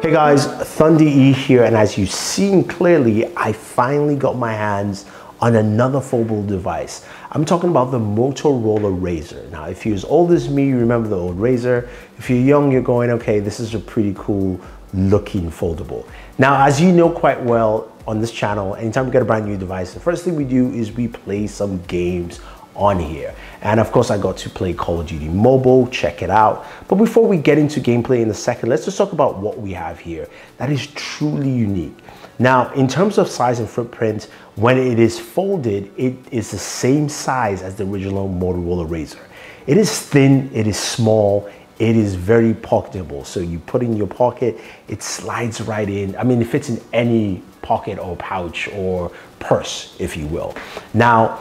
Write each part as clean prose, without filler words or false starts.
Hey guys, Thunder E here, and as you've seen clearly, I finally got my hands on another foldable device. I'm talking about the Motorola Razr. Now, if you're as old as me, you remember the old Razr. If you're young, you're going, okay, this is a pretty cool looking foldable. Now, as you know quite well on this channel, anytime we get a brand new device, the first thing we do is we play some games on here. And of course, I got to play Call of Duty Mobile, check it out. But before we get into gameplay in a second, let's just talk about what we have here that is truly unique. Now, in terms of size and footprint, when it is folded, it is the same size as the original Motorola Razr. It is thin, it is small, it is very pocketable. So you put it in your pocket, it slides right in. I mean, it fits in any pocket or pouch or purse, if you will. Now,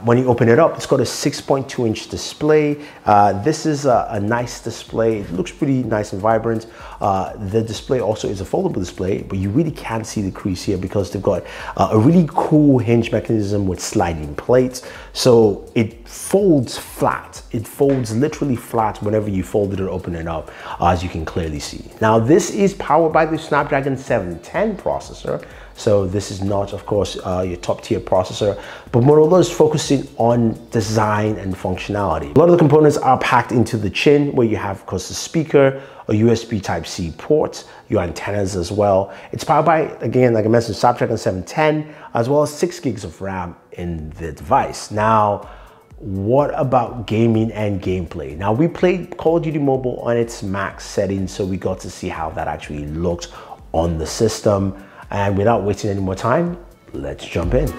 when you open it up, it's got a 6.2-inch display. This is a nice display. It looks pretty nice and vibrant. The display also is a foldable display, but you really can't see the crease here because they've got a really cool hinge mechanism with sliding plates. So it folds flat. It folds literally flat whenever you fold it or open it up, as you can clearly see. Now, this is powered by the Snapdragon 710 processor. So this is not, of course, your top tier processor, but Motorola is focusing on design and functionality. A lot of the components are packed into the chin, where you have, of course, the speaker, a USB Type-C port, your antennas as well. It's powered by, again, like I mentioned, Snapdragon 710, as well as 6 gigs of RAM in the device. Now, what about gaming and gameplay? Now, we played Call of Duty Mobile on its max setting, so we got to see how that actually looked on the system. And without wasting any more time, let's jump in.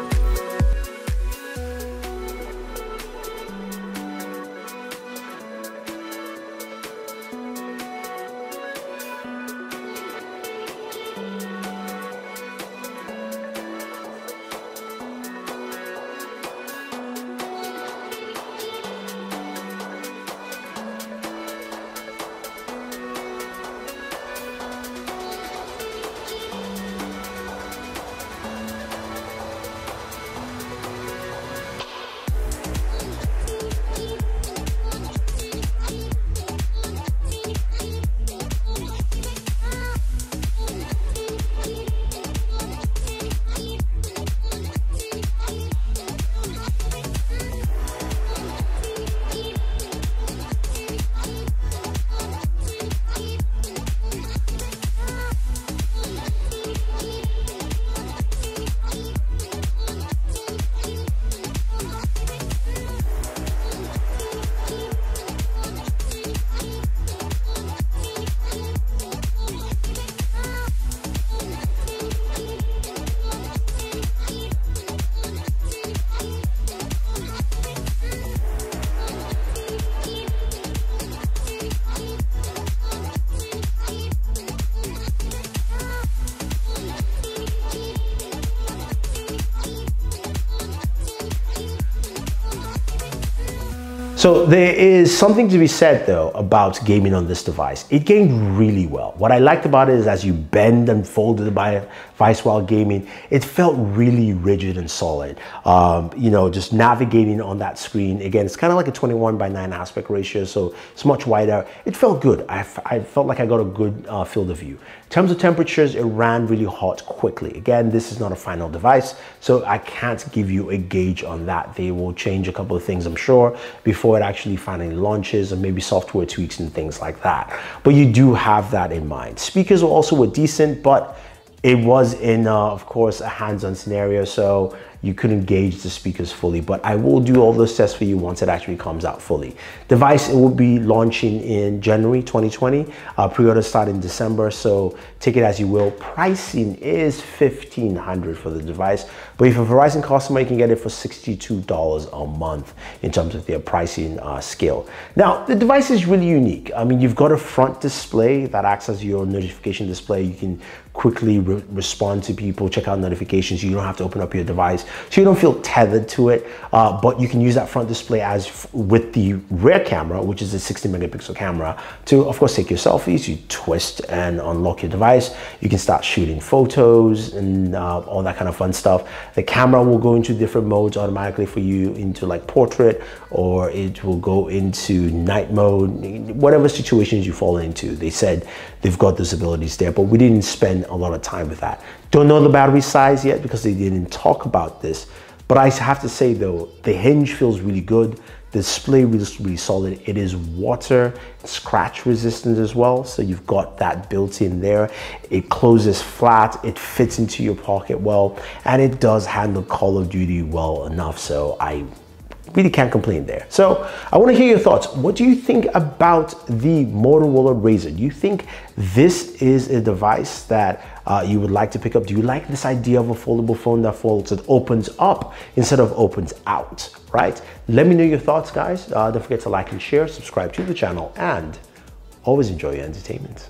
So there is something to be said though about gaming on this device. It gamed really well. What I liked about it is as you bend and fold the device while gaming, it felt really rigid and solid. You know, just navigating on that screen, again, it's kind of like a 21:9 aspect ratio, so it's much wider. It felt good. I felt like I got a good field of view. In terms of temperatures, it ran really hot quickly. Again, this is not a final device, so I can't give you a gauge on that. They will change a couple of things, I'm sure, before it actually finally launches, and maybe software tweaks and things like that. But you do have that in mind. Speakers also were decent, but it was in, of course, a hands-on scenario, so you couldn't gauge the speakers fully, but I will do all those tests for you once it actually comes out fully. Device, it will be launching in January 2020. Pre-orders start in December, so take it as you will. Pricing is $1,500 for the device, but if you're a Verizon customer, you can get it for $62 a month in terms of their pricing scale. Now, the device is really unique. I mean, you've got a front display that acts as your notification display. You can quickly respond to people, check out notifications. You don't have to open up your device, so you don't feel tethered to it. But you can use that front display as with the rear camera, which is a 60 megapixel camera, to of course take your selfies. You twist and unlock your device. You can start shooting photos and all that kind of fun stuff. The camera will go into different modes automatically for you, into like portrait, or it will go into night mode, whatever situations you fall into. They said they've got those abilities there, but we didn't spend a lot of time with that. Don't know the battery size yet because they didn't talk about this, but I have to say though, the hinge feels really good. The display is really solid. It is water scratch resistant as well, so you've got that built in there. It closes flat, it fits into your pocket well, and it does handle Call of Duty well enough, so I really can't complain there. So I want to hear your thoughts. What do you think about the Motorola Razr? Do you think this is a device that you would like to pick up? Do you like this idea of a foldable phone that folds, that opens up instead of opens out, right? Let me know your thoughts, guys. Don't forget to like and share, subscribe to the channel, and always enjoy your entertainment.